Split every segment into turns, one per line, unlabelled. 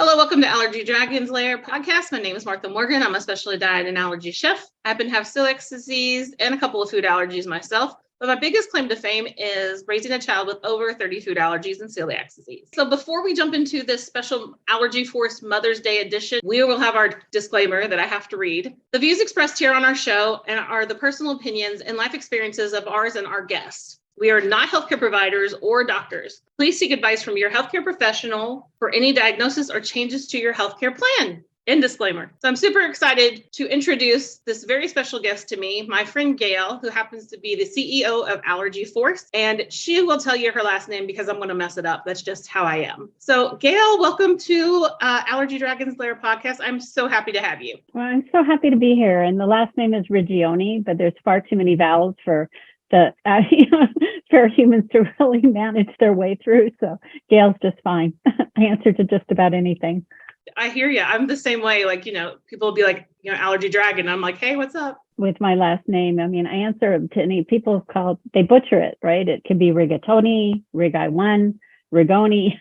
Hello, welcome to Allergy Dragons Lair podcast. My name is Martha Morgan. I'm a specialty diet and allergy chef. I happen to have celiac disease and a couple of food allergies myself. But my biggest claim to fame is raising a child with over 30 food allergies and celiac disease. So before we jump into this special Allergy Force Mother's Day edition, we will have our disclaimer that I have to read. The views expressed here on our show are the personal opinions and life experiences of ours and our guests. We are not healthcare providers or doctors. Please seek advice from your healthcare professional for any diagnosis or changes to your healthcare plan. End disclaimer. So I'm super excited to introduce this very special guest to me, my friend Gayle, who happens to be the CEO of Allergy Force. And she will tell you her last name because I'm going to mess it up. That's just how I am. So Gayle, welcome to Allergy Dragons Lair podcast. I'm so happy to have you.
Well, I'm so happy to be here. And the last name is Regioni, but there's far too many vowels for humans to really manage their way through. So Gayle's just fine. I answer to just about anything.
I hear you. I'm the same way. People will be like, Allergy Dragon. I'm like, hey, what's up?
With my last name, I answer to any people they butcher it, right? It can be Rigatoni, Rigai1, Rigoni.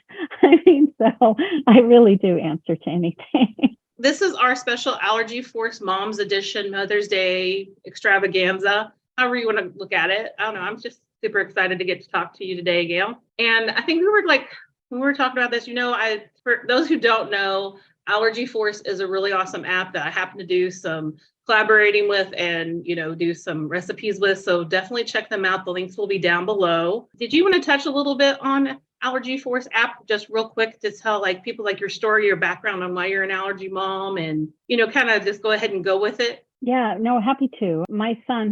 So I really do answer to anything.
This is our special Allergy Force Moms edition, Mother's Day extravaganza. However you want to look at it. I don't know. I'm just super excited to get to talk to you today, Gayle. And I think when we were talking about this, for those who don't know, Allergy Force is a really awesome app that I happen to do some collaborating with and, do some recipes with. So definitely check them out. The links will be down below. Did you want to touch a little bit on Allergy Force app, just real quick, to tell people your story, your background on why you're an allergy mom and, kind of just go ahead and go with it?
Yeah, no, happy to. My son,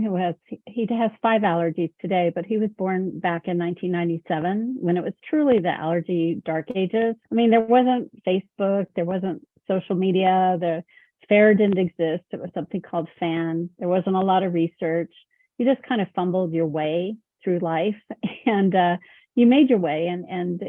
he has 5 allergies today, but he was born back in 1997 when it was truly the allergy dark ages. There wasn't Facebook, there wasn't social media, the fair didn't exist. It was something called FAN. There wasn't a lot of research. You just kind of fumbled your way through life, and you made your way, and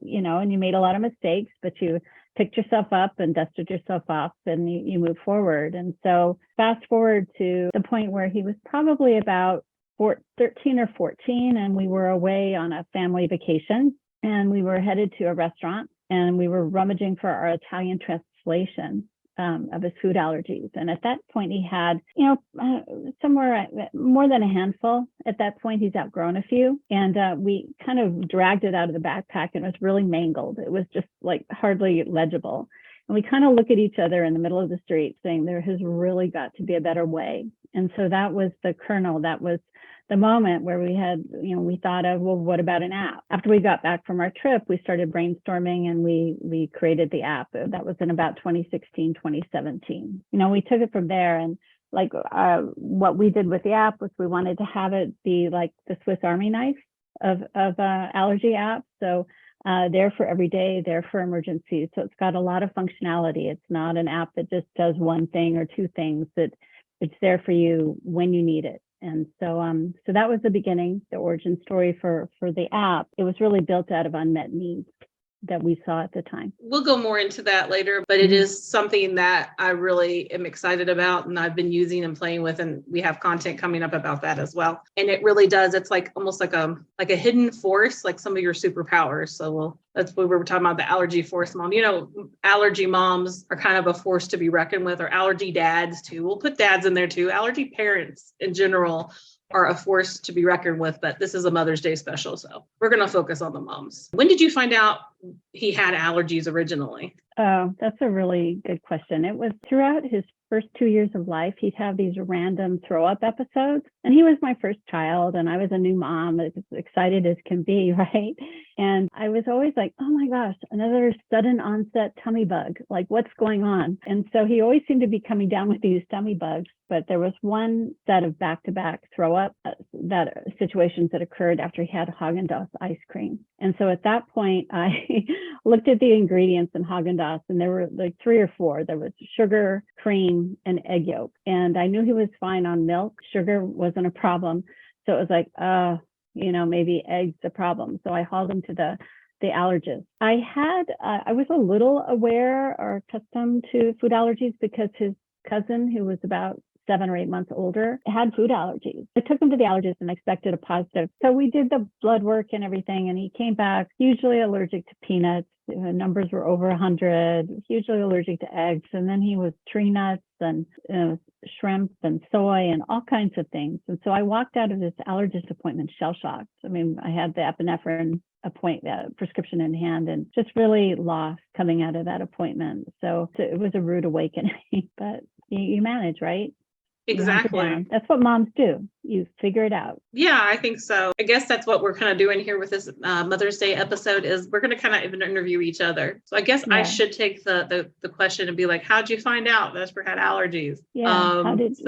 you made a lot of mistakes, but you picked yourself up and dusted yourself off, and you move forward. And so fast forward to the point where he was probably about 13 or 14, and we were away on a family vacation, and we were headed to a restaurant, and we were rummaging for our Italian translation of his food allergies. And at that point, he had, somewhere more than a handful. At that point, he's outgrown a few. And we kind of dragged it out of the backpack, and it was really mangled. It was just hardly legible. And we kind of look at each other in the middle of the street saying, there has really got to be a better way. And so that was the kernel. That was the moment where we had, we thought of, well, what about an app? After we got back from our trip, we started brainstorming, and we created the app. That was in about 2016, 2017. We took it from there, and what we did with the app was we wanted to have it be like the Swiss Army knife of allergy apps. So there for every day, there for emergencies. So it's got a lot of functionality. It's not an app that just does one thing or two things. It's there for you when you need it. And so that was the beginning, the origin story for the app. It was really built out of unmet needs that we saw at the time.
We'll go more into that later, but it is something that I really am excited about, and I've been using and playing with, and we have content coming up about that as well. And it really does. It's almost like a hidden force, like some of your superpowers. So that's what we were talking about, the Allergy Force Mom. Allergy moms are kind of a force to be reckoned with, or allergy dads too. We'll put dads in there too. Allergy parents in general are a force to be reckoned with, but this is a Mother's Day special, so we're going to focus on the moms. When did you find out he had allergies originally?
Oh, that's a really good question. It was throughout his first 2 years of life, he'd have these random throw up episodes. And he was my first child, and I was a new mom, as excited as can be, right? And I was always like, oh my gosh, another sudden onset tummy bug. What's going on? And so he always seemed to be coming down with these tummy bugs. But there was one set of back-to-back throw up situations that occurred after he had Haagen-Dazs ice cream. And so at that point, I looked at the ingredients in Haagen-Dazs, and there were 3 or 4. There was sugar, cream, and egg yolk. And I knew he was fine on milk. Sugar wasn't a problem. So it was like, maybe egg's the problem. So I hauled him to the allergist. I was a little aware or accustomed to food allergies because his cousin, who was about 7 or 8 months older, had food allergies. I took him to the allergist and expected a positive. So we did the blood work and everything, and he came back usually allergic to peanuts, numbers were over 100, hugely allergic to eggs. And then he was tree nuts and shrimp and soy and all kinds of things. And so I walked out of this allergist appointment shell-shocked. I mean, I had the epinephrine prescription in hand and just really lost coming out of that appointment. So it was a rude awakening, but you manage, right?
Exactly.
That's what moms do. You figure it out.
Yeah, I think so. I guess that's what we're kind of doing here with this Mother's Day episode is we're going to kind of even interview each other. So I guess I should take the question and be like, how'd you find out Vesper had allergies?
Yeah. How did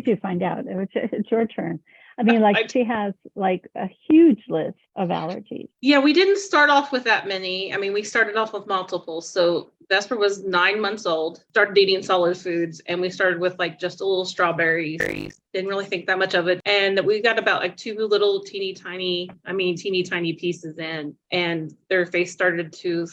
you find out? It's your turn. I mean, she has like a huge list of allergies.
Yeah, we didn't start off with that many. I mean, we started off with multiple. So Vesper was 9 months old, started eating solid foods, and we started with like just a little strawberries. Didn't really think that much of it. And we got about like 2 little teeny tiny pieces in, and their face started to,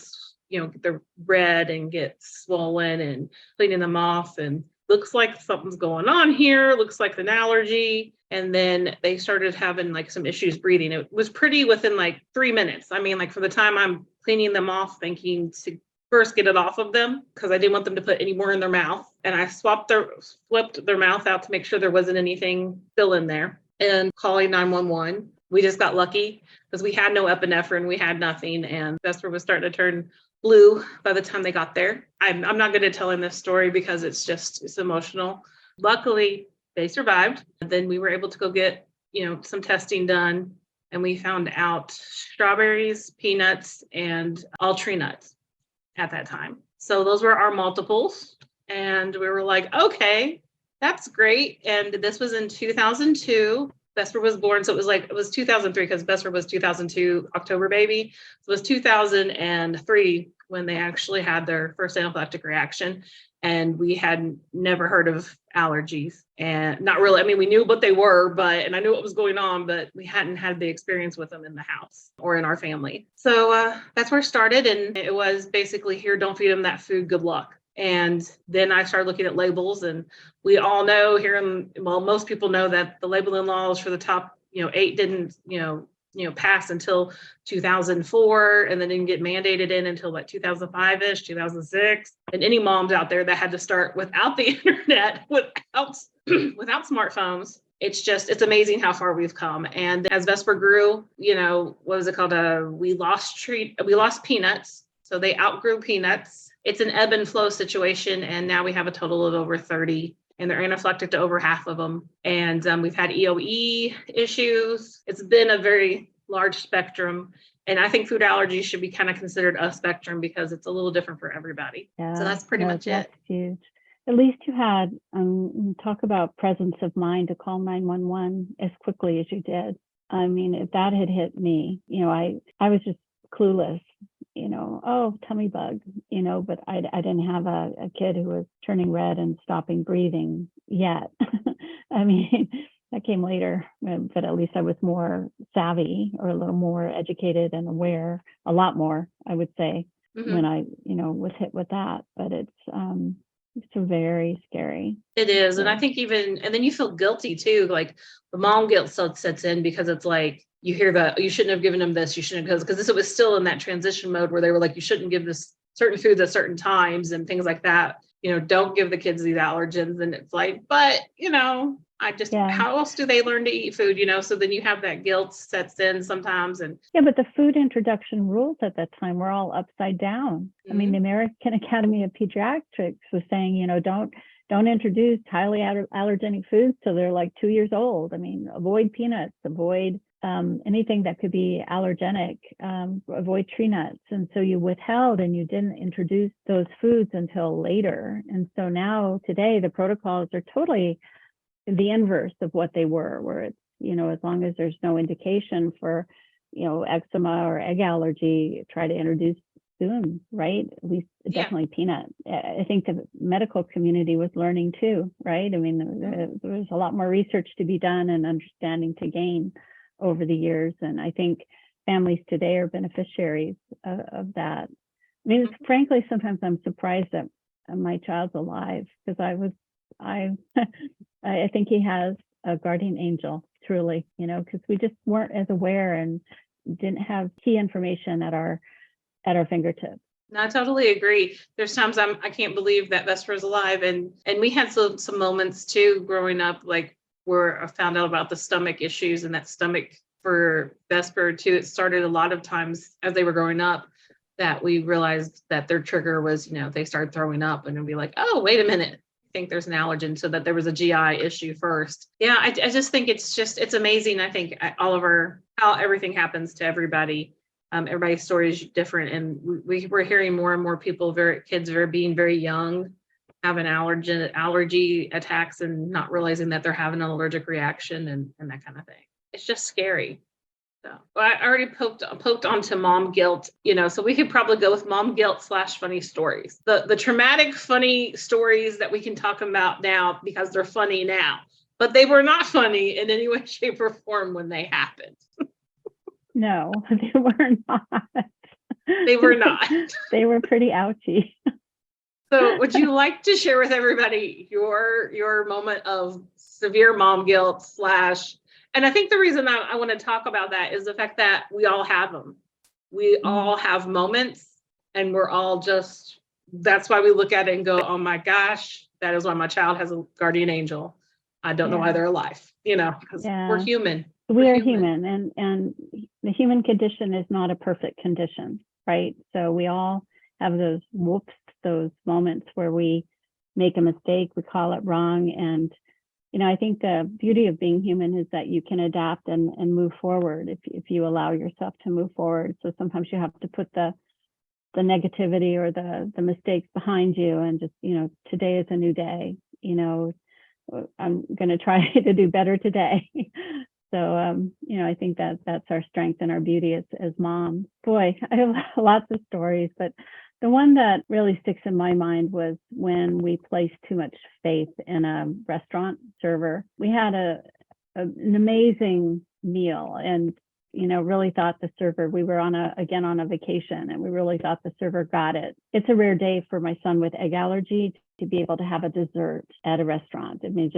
get the red and get swollen, and cleaning them off, and looks like something's going on here. Looks like an allergy. And then they started having like some issues breathing. It was pretty within like 3 minutes. I mean, like for the time I'm cleaning them off, thinking to first get it off of them because I didn't want them to put any more in their mouth. And I flipped their mouth out to make sure there wasn't anything still in there, and calling 911. We just got lucky because we had no epinephrine. We had nothing. And Vesper was starting to turn blue by the time they got there. I'm not good at telling this story because it's emotional. Luckily, they survived. Then we were able to go get, some testing done, and we found out strawberries, peanuts, and all tree nuts at that time. So those were our multiples. And we were like, okay, that's great. And this was in 2002. Vesper was born. So it was 2003 because Vesper was 2002 October baby. So it was 2003 when they actually had their first anaphylactic reaction. And we had never heard of allergies, and not really. I mean, we knew what they were, and I knew what was going on, but we hadn't had the experience with them in the house or in our family. So that's where it started. And it was basically, here, don't feed them that food. Good luck. And then I started looking at labels, and we all know most people know that the labeling laws for the top, 8 didn't, pass until 2004, and then didn't get mandated in until like 2005-ish, 2006. And any moms out there that had to start without the internet, without smartphones, it's amazing how far we've come. And as Vesper grew, what was it called? We lost peanuts. So they outgrew peanuts. It's an ebb and flow situation. And now we have a total of over 30. And they're anaphylactic to over half of them. And we've had EOE issues. It's been a very large spectrum. And I think food allergies should be kind of considered a spectrum because it's a little different for everybody. Yeah, so that's pretty much
it. Huge. At least you had, talk about presence of mind to call 911 as quickly as you did. I mean, if that had hit me, I was just clueless. Tummy bug, but I didn't have a kid who was turning red and stopping breathing yet. I mean, that came later, but at least I was more savvy or a little more educated and aware, a lot more, I would say, when I, was hit with that. But it's very scary.
It is. And I think and then you feel guilty too. Like the mom guilt sets in because it's like, you hear that you shouldn't have given them this, you shouldn't have, because this was still in that transition mode where they were like, you shouldn't give this certain foods at certain times and things like that. Don't give the kids these allergens. And it's like, but how else do they learn to eat food? So then you have that guilt sets in sometimes. And
but the food introduction rules at that time were all upside down. Mm-hmm. I mean, the American Academy of Pediatrics was saying, don't introduce highly allergenic foods till they're like 2 years old. I mean, avoid peanuts, avoid anything that could be allergenic, avoid tree nuts. And so you withheld and you didn't introduce those foods until later. And so now today the protocols are totally the inverse of what they were, where it's, as long as there's no indication for, eczema or egg allergy, try to introduce soon, right? At least definitely peanut. I think the medical community was learning too, right? I mean, there was a lot more research to be done and understanding to gain over the years. And I think families today are beneficiaries of that. I mean, frankly, sometimes I'm surprised that my child's alive because I think he has a guardian angel, truly, because we just weren't as aware and didn't have key information at our at our fingertips.
No, I totally agree. There's times I can't believe that Vesper's alive, and we had some moments too growing up, like where I found out about the stomach issues and that stomach for Vesper too. It started a lot of times as they were growing up that we realized that their trigger was, they started throwing up, and it'd be like, oh, wait a minute, I think there's an allergen, so that there was a GI issue first. Yeah, I just think it's amazing. I think how everything happens to everybody. Everybody's story is different, and we're hearing more and more people, kids being very young, having allergy attacks and not realizing that they're having an allergic reaction and that kind of thing. It's just scary. So I already poked onto mom guilt, so we could probably go with mom guilt / funny stories. The traumatic funny stories that we can talk about now because they're funny now, but they were not funny in any way, shape, or form when they happened.
No, they were not.
They were not.
They were pretty ouchy.
So would you like to share with everybody your moment of severe mom guilt / and I think the reason I want to talk about that is the fact that we all have them. We all have moments, and we're all that's why we look at it and go, oh my gosh, that is why my child has a guardian angel. I don't know why they're alive, because we're human.
We are human, and the human condition is not a perfect condition, right? So we all have those those moments where we make a mistake, we call it wrong. And, I think the beauty of being human is that you can adapt and move forward if you allow yourself to move forward. So sometimes you have to put the negativity or the mistakes behind you and just, today is a new day. I'm going to try to do better today. So, I think that's our strength and our beauty as moms. Boy, I have lots of stories, but the one that really sticks in my mind was when we placed too much faith in a restaurant server. We had an amazing meal, and really thought the server, we were on a vacation, and we really thought the server got it. It's a rare day for my son with egg allergy to be able to have a dessert at a restaurant. I mean,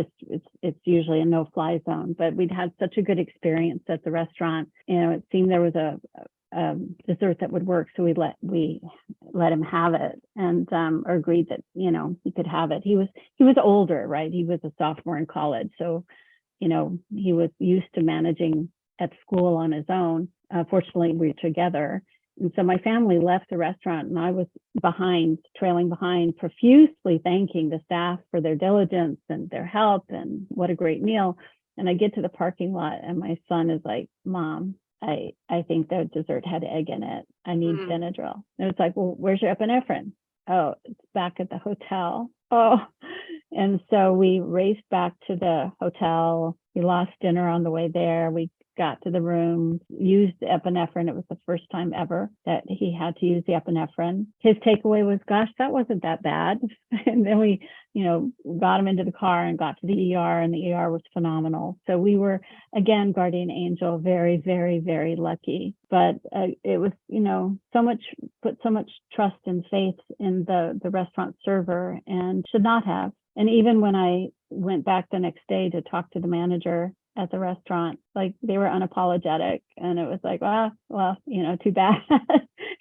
it's usually a no-fly zone, but we'd had such a good experience at the restaurant. It seemed there was a dessert that would work, so we let him have it, and or agreed that he could have it. He was older, right? He was a sophomore in college, so he was used to managing at school on his own. Fortunately, we were together. And so my family left the restaurant, and I was trailing behind, profusely thanking the staff for their diligence and their help and what a great meal. And I get to the parking lot, and my son is like, Mom, I think the dessert had egg in it. I need Benadryl. And it's like, well, where's your epinephrine? Oh, it's back at the hotel. Oh, and so we raced back to the hotel. We lost dinner on the way there. We got to the room, used the epinephrine. It was the first time ever that he had to use the epinephrine. His takeaway was, gosh, that wasn't that bad. And then we, got him into the car and got to the ER, and the ER was phenomenal. So we were, again, guardian angel, very, very, very lucky. But it was, put so much trust and faith in the restaurant server, and should not have. And even when I went back the next day to talk to the manager at the restaurant, like, they were unapologetic, and it was like, well, too bad.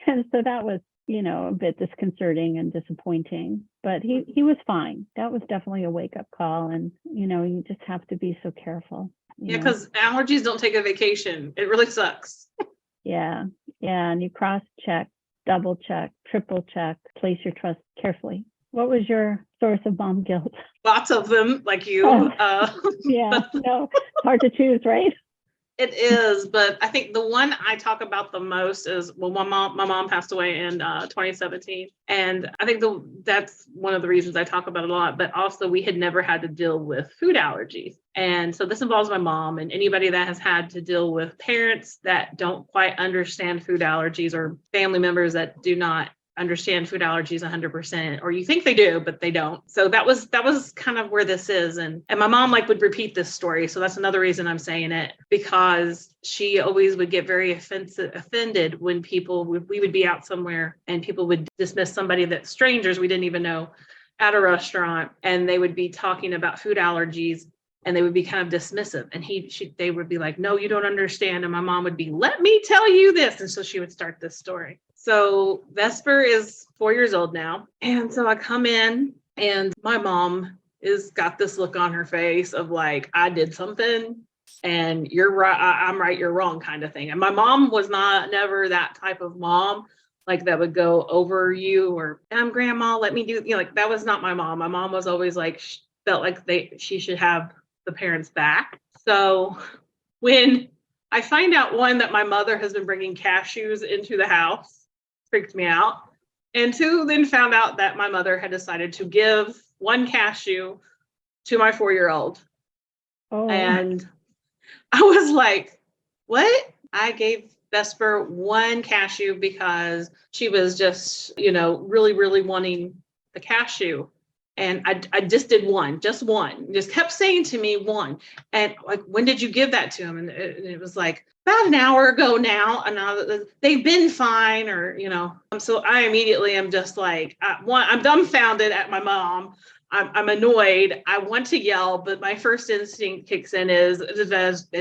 And so that was, a bit disconcerting and disappointing, but he was fine. That was definitely a wake up call. And, you just have to be so careful.
Yeah, because allergies don't take a vacation. It really sucks.
Yeah. And you cross check, double check, triple check, place your trust carefully. What was your source of mom guilt?
Lots of them, like you.
Yeah, no, it's hard to choose, right?
It is, but I think the one I talk about the most is, well, my mom passed away in 2017. And I think that's one of the reasons I talk about it a lot, but also we had never had to deal with food allergies. And so this involves my mom and anybody that has had to deal with parents that don't quite understand food allergies, or family members that do not understand food allergies 100%, or you think they do, but they don't. So that was kind of where this is. And my mom would repeat this story. So that's another reason I'm saying it, because she always would get very offended when we would be out somewhere and people would dismiss somebody that strangers we didn't even know at a restaurant, and they would be talking about food allergies. and they would be kind of dismissive. And they would be like, no, you don't understand. And my mom would be, let me tell you this. And so she would start this story. So Vesper is 4 years old now. And so I come in and my mom is got this look on her face of like, I did something and you're right. I'm right. You're wrong kind of thing. And my mom was never that type of mom, like that would go over you or I'm grandma, let me do, like that was not my mom. My mom was always like, felt like she should have the parents back. So when I find out, one, that my mother has been bringing cashews into the house, freaked me out. And two, then found out that my mother had decided to give one cashew to my 4-year-old.
Oh.
And I was like, what? I gave Vesper one cashew because she was just, really, really wanting the cashew. And I just did one, just kept saying to me one. And like, when did you give that to him? And it was like about an hour ago now. And they've been fine, or, so I immediately am just like, I'm dumbfounded at my mom. I'm annoyed. I want to yell, but my first instinct kicks in is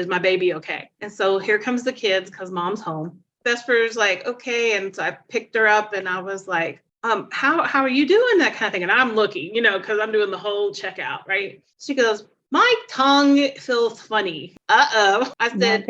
my baby okay? And so here comes the kids because mom's home. Vesper's like, okay. And so I picked her up and I was like, how are you doing, that kind of thing? And I'm looking, because I'm doing the whole checkout, right? She goes, my tongue feels funny. Uh-oh. I said,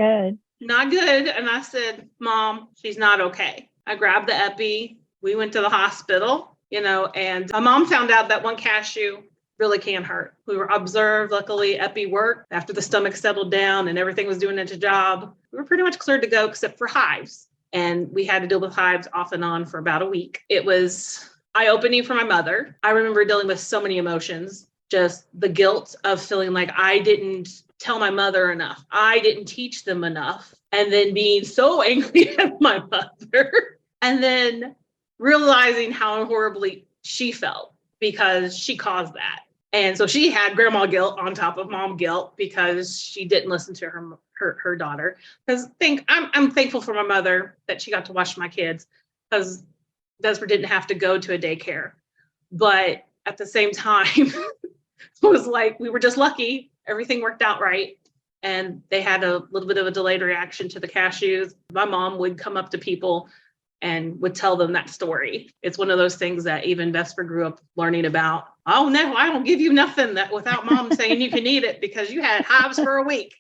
not good. And I said, Mom, she's not okay. I grabbed the epi. We went to the hospital, and my mom found out that one cashew really can hurt. We were observed. Luckily, epi worked. After the stomach settled down and everything was doing its job, we were pretty much cleared to go except for hives. And we had to deal with hives off and on for about a week. It was eye-opening for my mother. I remember dealing with so many emotions, just the guilt of feeling like I didn't tell my mother enough. I didn't teach them enough. And then being so angry at my mother. And then realizing how horribly she felt because she caused that. And so she had grandma guilt on top of mom guilt because she didn't listen to her daughter. Because I'm thankful for my mother that she got to watch my kids, because Vesper didn't have to go to a daycare. But at the same time, it was like we were just lucky. Everything worked out right. And they had a little bit of a delayed reaction to the cashews. My mom would come up to people and would tell them that story. It's one of those things that even Vesper grew up learning about. Oh no, I don't give you nothing that without mom saying you can eat it because you had hives for a week.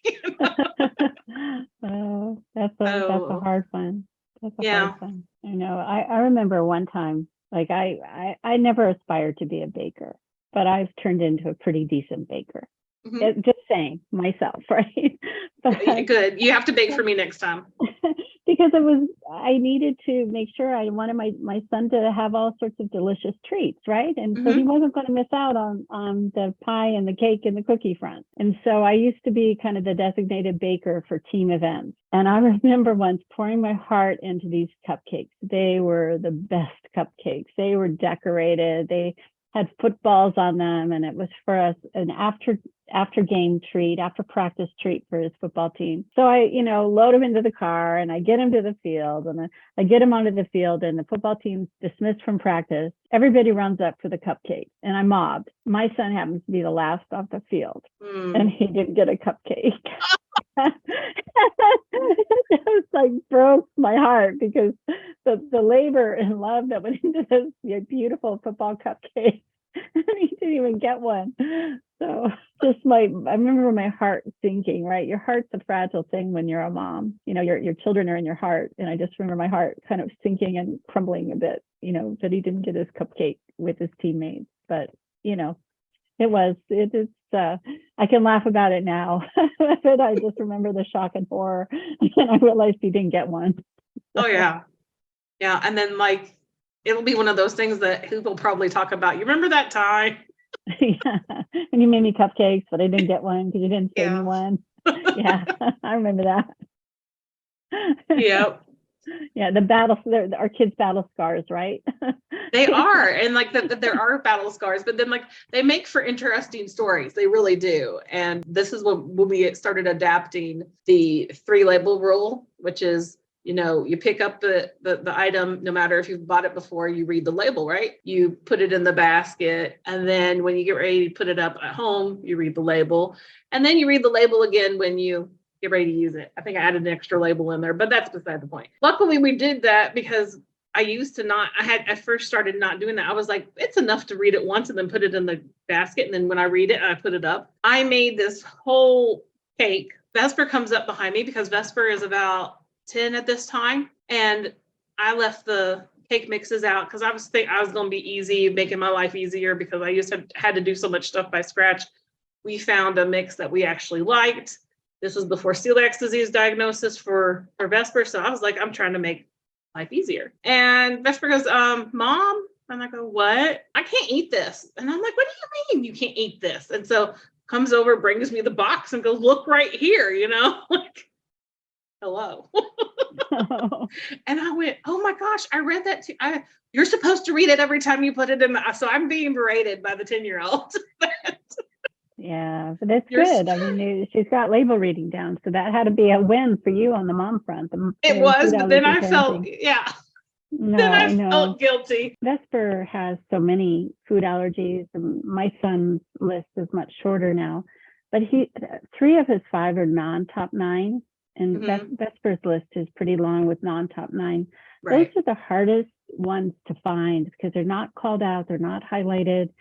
Oh, that's a hard one. That's a hard one. I remember one time, like I never aspired to be a baker, but I've turned into a pretty decent baker. Mm-hmm. Just saying, myself, right? But,
good. You have to bake for me next time.
Because I needed to make sure I wanted my son to have all sorts of delicious treats, right? And so he wasn't going to miss out on the pie and the cake and the cookie front. And so I used to be kind of the designated baker for team events. And I remember once pouring my heart into these cupcakes. They were the best cupcakes. They were decorated. They had footballs on them, and it was for us an after game treat, after practice treat for his football team. So I, load him into the car and I get him to the field, and I get him onto the field, and the football team's dismissed from practice. Everybody runs up for the cupcake and I'm mobbed. My son happens to be the last off the field and he didn't get a cupcake. It was like broke my heart because the labor and love that went into this beautiful football cupcake, and he didn't even get one. So I remember my heart sinking, right? Your heart's a fragile thing when you're a mom. Your children are in your heart. And I just remember my heart kind of sinking and crumbling a bit, that he didn't get his cupcake with his teammates. But, I can laugh about it now, but I just remember the shock and horror, and I realized he didn't get one.
Oh yeah. Yeah. And then it'll be one of those things that people probably talk about. You remember that time?
Yeah. And you made me cupcakes, but I didn't get one because you didn't save me one. Yeah. I remember that.
Yep.
Yeah, our kids' battle scars, right?
They are, and there are battle scars, but then they make for interesting stories. They really do. And this is when we started adapting the 3 label rule, which is You pick up the item, no matter if you've bought it before, you read the label, right? You put it in the basket. And then when you get ready to put it up at home, you read the label. And then you read the label again when you get ready to use it. I think I added an extra label in there, but that's beside the point. Luckily, we did that because I first started not doing that. I was like, it's enough to read it once and then put it in the basket. And then when I read it, I put it up. I made this whole cake. Vesper comes up behind me because Vesper is about 10 at this time. And I left the cake mixes out because I was going to be easy, making my life easier because I used to had to do so much stuff by scratch. We found a mix that we actually liked. This was before celiac disease diagnosis for Vesper. So I was like, I'm trying to make life easier. And Vesper goes, Mom, and I go, what? I can't eat this. And I'm like, what do you mean you can't eat this? And so comes over, brings me the box and goes, look right here, like, hello. And I went, oh my gosh, I read that too. You're supposed to read it every time you put it in. So I'm being berated by the 10-year-old.
Yeah, but that's good. I mean, she's got label reading down. So that had to be a win for you on the mom front.
It was, but then I felt, then I felt guilty.
Vesper has so many food allergies. And my son's list is much shorter now, but 3 of his 5 are non-top 9. And Vesper's list is pretty long with non-top 9. Right. Those are the hardest ones to find because they're not called out. They're not highlighted.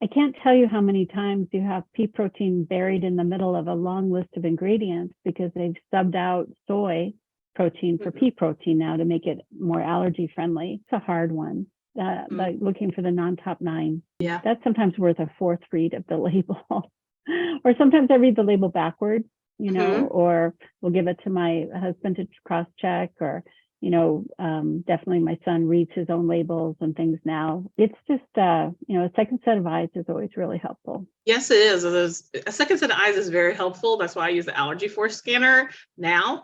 I can't tell you how many times you have pea protein buried in the middle of a long list of ingredients because they've subbed out soy protein for pea protein now to make it more allergy friendly. It's a hard one. Like looking for the non-top 9. Yeah. That's sometimes worth a 4th read of the label. Or sometimes I read the label backwards, or we'll give it to my husband to cross check, or definitely my son reads his own labels and things now. It's just, a second set of eyes is always really helpful.
Yes, it is. A second set of eyes is very helpful. That's why I use the Allergy Force scanner now.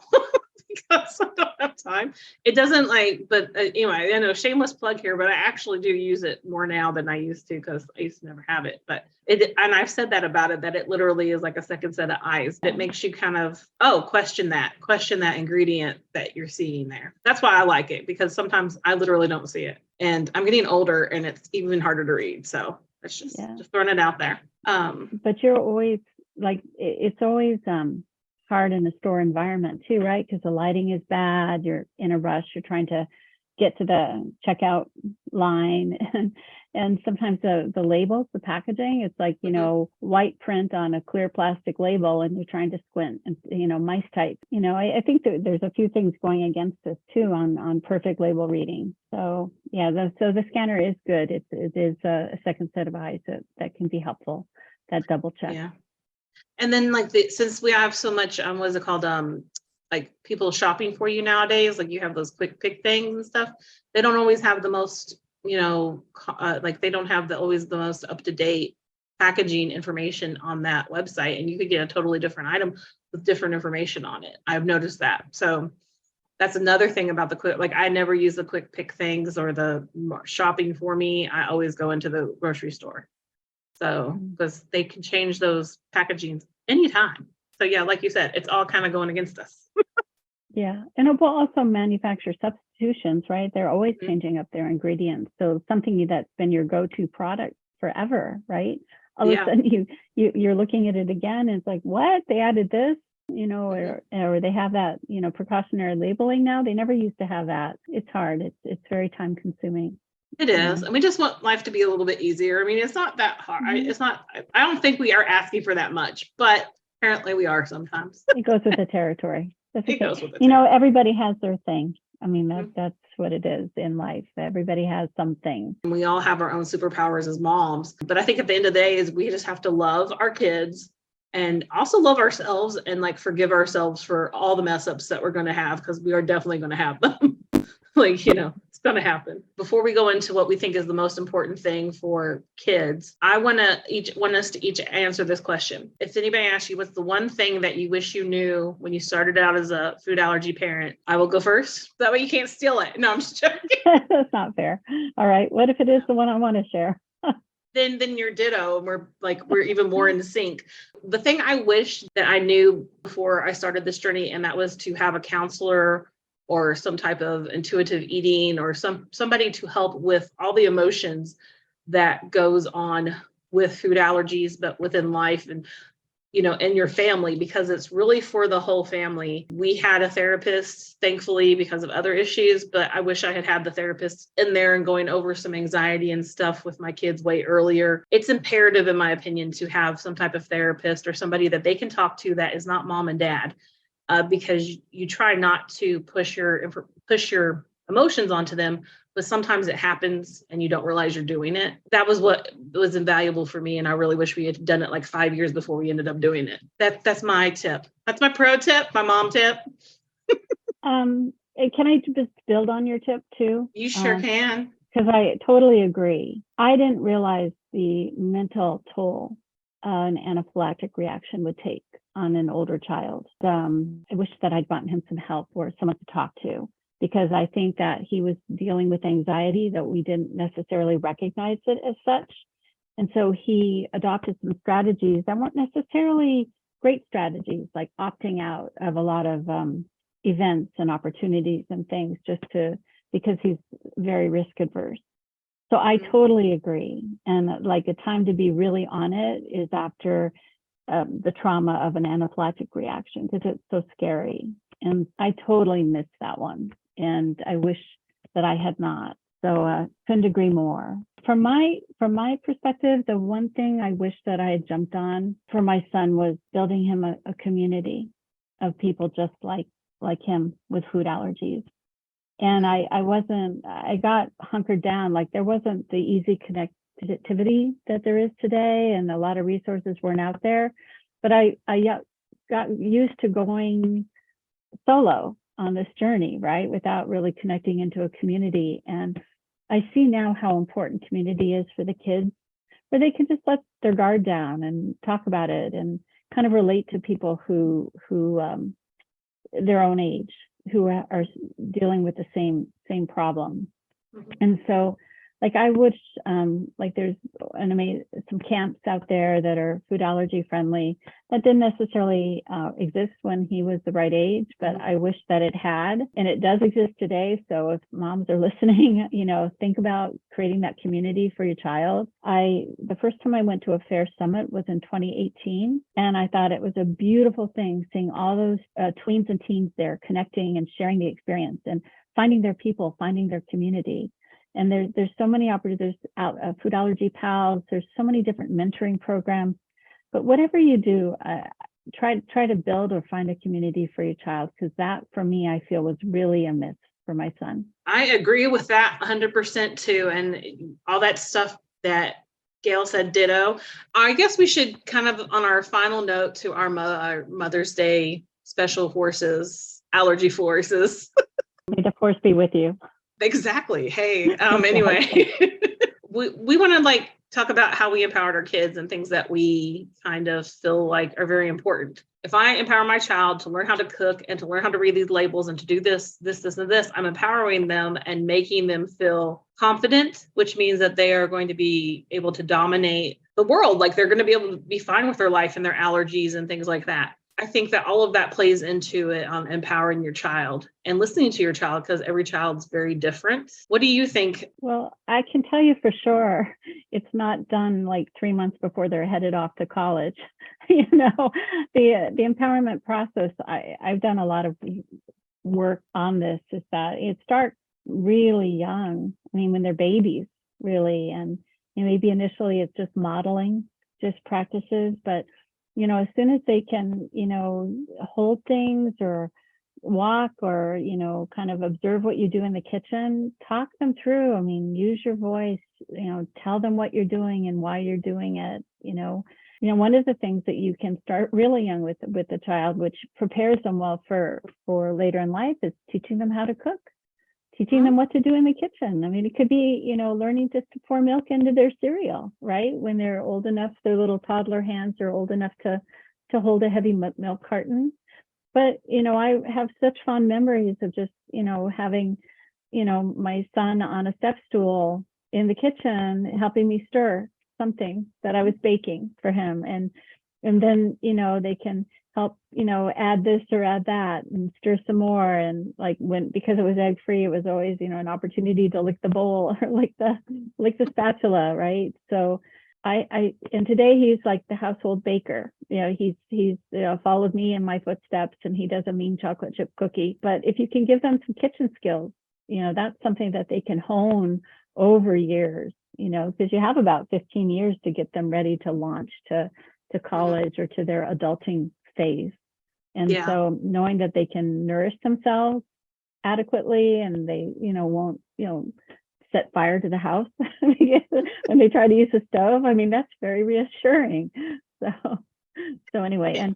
Because I don't have time. It doesn't but anyway, I know shameless plug here, but I actually do use it more now than I used to because I used to never have it. But and I've said that about it, that it literally is like a second set of eyes. It makes you kind of, question that ingredient that you're seeing there. That's why I like it, because sometimes I literally don't see it. And I'm getting older and it's even harder to read. So it's just throwing it out there.
But you're always it's always hard in a store environment too, right? Because the lighting is bad, you're in a rush, you're trying to get to the checkout line, and sometimes the labels, the packaging, it's like white print on a clear plastic label and you're trying to squint, and mice type. I think that there's a few things going against us too on perfect label reading. So so the scanner is good. It is a second set of eyes that can be helpful, that double check.
Yeah. And then since we have so much, what is it called? People shopping for you nowadays, you have those quick pick things and stuff. They don't always have the most, they don't have always the most up-to-date packaging information on that website. And you could get a totally different item with different information on it. I've noticed that. So that's another thing about the quick, I never use the quick pick things or the shopping for me. I always go into the grocery store. So, because they can change those packagings anytime. So like you said, it's all kind of going against us.
Yeah. And it will also manufacture substitutions, right? They're always changing up their ingredients. So something that's been your go-to product forever, right? All of a sudden you're looking at it again and it's like, what? They added this, or they have that, precautionary labeling now. They never used to have that. It's hard. It's very time consuming.
It is. And we just want life to be a little bit easier. I mean, it's not that hard. I don't think we are asking for that much, but apparently we are sometimes.
It goes with the territory. That's
it goes with the territory.
Everybody has their thing. I mean, that's what it is in life. Everybody has something.
We all have our own superpowers as moms. But I think at the end of the day is we just have to love our kids and also love ourselves and forgive ourselves for all the mess ups that we're going to have, because we are definitely going to have them. It's going to happen. Before we go into what we think is the most important thing for kids, I want us to each answer this question. If anybody asks you, what's the one thing that you wish you knew when you started out as a food allergy parent? I will go first. That way you can't steal it. No, I'm just joking.
That's not fair. All right. What if it is the one I want to share?
Then you're ditto, and we're even more in sync. The thing I wish that I knew before I started this journey, and that was to have a counselor or some type of intuitive eating, or somebody to help with all the emotions that goes on with food allergies, but within life and, in your family, because it's really for the whole family. We had a therapist, thankfully, because of other issues, but I wish I had had the therapist in there and going over some anxiety and stuff with my kids way earlier. It's imperative, in my opinion, to have some type of therapist or somebody that they can talk to that is not mom and dad, because you try not to push your emotions onto them, but sometimes it happens and you don't realize you're doing it. That was what was invaluable for me. And I really wish we had done it like 5 years before we ended up doing it. That's my tip. That's my pro tip, my mom tip.
And can I just build on your tip too?
You sure can.
Because I totally agree. I didn't realize the mental toll an anaphylactic reaction would take on an older child. I wish that I'd gotten him some help or someone to talk to, because I think that he was dealing with anxiety that we didn't necessarily recognize it as such. And so he adopted some strategies that weren't necessarily great strategies, like opting out of a lot of events and opportunities and things because he's very risk adverse. So I totally agree. And like a time to be really on it is after the trauma of an anaphylactic reaction, because it's so scary. And I totally missed that one. And I wish that I had not. So couldn't agree more. From my perspective, the one thing I wish that I had jumped on for my son was building him a community of people just like him with food allergies. And I got hunkered down. Like there wasn't the easy connectivity that there is today, and a lot of resources weren't out there. But I got used to going solo on this journey, right, without really connecting into a community. And I see now how important community is for the kids, where they can just let their guard down and talk about it and kind of relate to people who their own age, who are dealing with the same problem. Mm-hmm. And so like I wish like there's some camps out there that are food allergy friendly that didn't necessarily exist when he was the right age, but I wish that it had, and it does exist today. So if moms are listening, think about creating that community for your child. The first time I went to a fair summit was in 2018, and I thought it was a beautiful thing seeing all those tweens and teens there connecting and sharing the experience and finding their people, finding their community. And there's so many opportunities. There's food allergy pals. There's so many different mentoring programs. But whatever you do, try to build or find a community for your child, because that, for me, I feel was really a miss for my son.
I agree with that 100% too, and all that stuff that Gayle said, ditto. I guess we should kind of, on our final note to our Mother's Day special forces, allergy forces.
May the force be with you.
Exactly. Hey, anyway, we want to talk about how we empowered our kids and things that we kind of feel like are very important. If I empower my child to learn how to cook and to learn how to read these labels and to do this, and this, I'm empowering them and making them feel confident, which means that they are going to be able to dominate the world. Like they're going to be able to be fine with their life and their allergies and things like that. I think that all of that plays into it on empowering your child and listening to your child, because every child's very different. What do you think?
Well, I can tell you for sure, it's not done like 3 months before they're headed off to college. The empowerment process, I've done a lot of work on this, is that it starts really young. I mean, when they're babies, really. And maybe initially it's just modeling, just practices, but as soon as they can, hold things or walk or, kind of observe what you do in the kitchen, talk them through. I mean, use your voice, tell them what you're doing and why you're doing it. One of the things that you can start really young with the child, which prepares them well for later in life, is teaching them how to cook. Teaching them what to do in the kitchen. I mean, it could be, learning just to pour milk into their cereal, right? When they're old enough, their little toddler hands are old enough to hold a heavy milk carton. But, I have such fond memories of just, having, my son on a step stool in the kitchen, helping me stir something that I was baking for him. And then, they can help, add this or add that and stir some more. And like because it was egg free, it was always, an opportunity to lick the bowl or lick the spatula, right? So and today he's like the household baker. He's followed me in my footsteps, and he does a mean chocolate chip cookie. But if you can give them some kitchen skills, that's something that they can hone over years, because you have about 15 years to get them ready to launch to college or to their adulting phase. And so knowing that they can nourish themselves adequately, and they, won't, set fire to the house when they try to use the stove. I mean, that's very reassuring. So anyway, and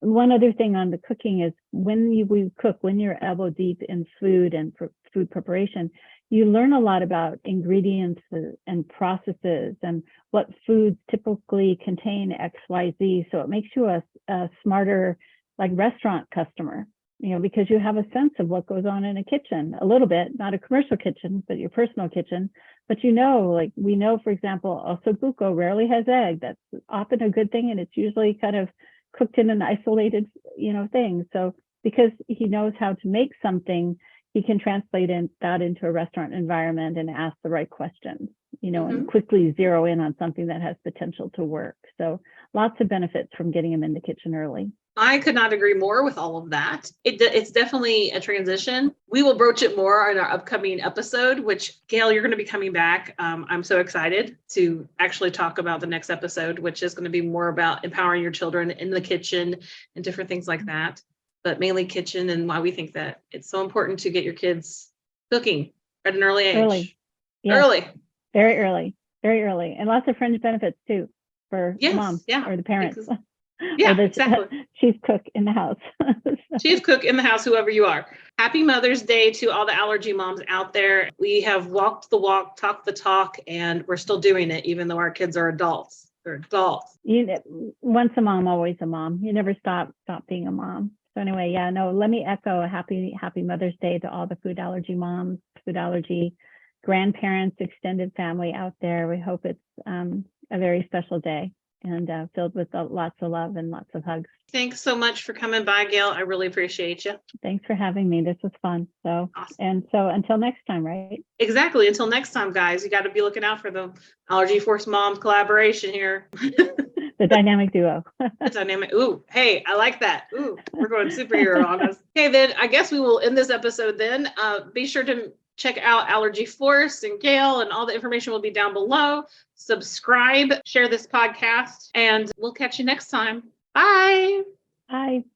one other thing on the cooking is when we cook, when you're elbow deep in food and food preparation, you learn a lot about ingredients and processes and what foods typically contain X, Y, Z. So it makes you a smarter, like, restaurant customer, because you have a sense of what goes on in a kitchen a little bit, not a commercial kitchen, but your personal kitchen. But like we know, for example, ossobuco rarely has egg. That's often a good thing. And it's usually kind of cooked in an isolated, thing. So because he knows how to make something, he can translate that into a restaurant environment and ask the right questions, and quickly zero in on something that has potential to work. So lots of benefits from getting him in the kitchen early.
I could not agree more with all of that. It's definitely a transition. We will broach it more in our upcoming episode, which, Gayle, you're going to be coming back. I'm so excited to actually talk about the next episode, which is going to be more about empowering your children in the kitchen and different things like that, but mainly kitchen, and why we think that it's so important to get your kids cooking at an early age.
Early. Yes.
Early.
Very early. Very early. And lots of fringe benefits too for the mom or the parents.
Yeah, exactly.
Chief cook in the house.
Chief cook in the house, whoever you are. Happy Mother's Day to all the allergy moms out there. We have walked the walk, talked the talk, and we're still doing it, even though our kids are adults. They're adults.
Once a mom, always a mom. You never stop being a mom. So anyway, let me echo a happy Mother's Day to all the food allergy moms, food allergy grandparents, extended family out there. We hope it's a very special day and filled with lots of love and lots of hugs.
Thanks so much for coming by, Gayle. I really appreciate you.
Thanks for having me. This was fun. So, awesome. And so until next time, right?
Exactly. Until next time, guys, you got to be looking out for the Allergy Force Moms collaboration here.
The dynamic duo.
The dynamic. Ooh, hey, I like that. Ooh, we're going superhero on us. Okay, then I guess we will end this episode then. Be sure to check out Allergy Force and Gayle, and all the information will be down below. Subscribe, share this podcast, and we'll catch you next time. Bye.
Bye.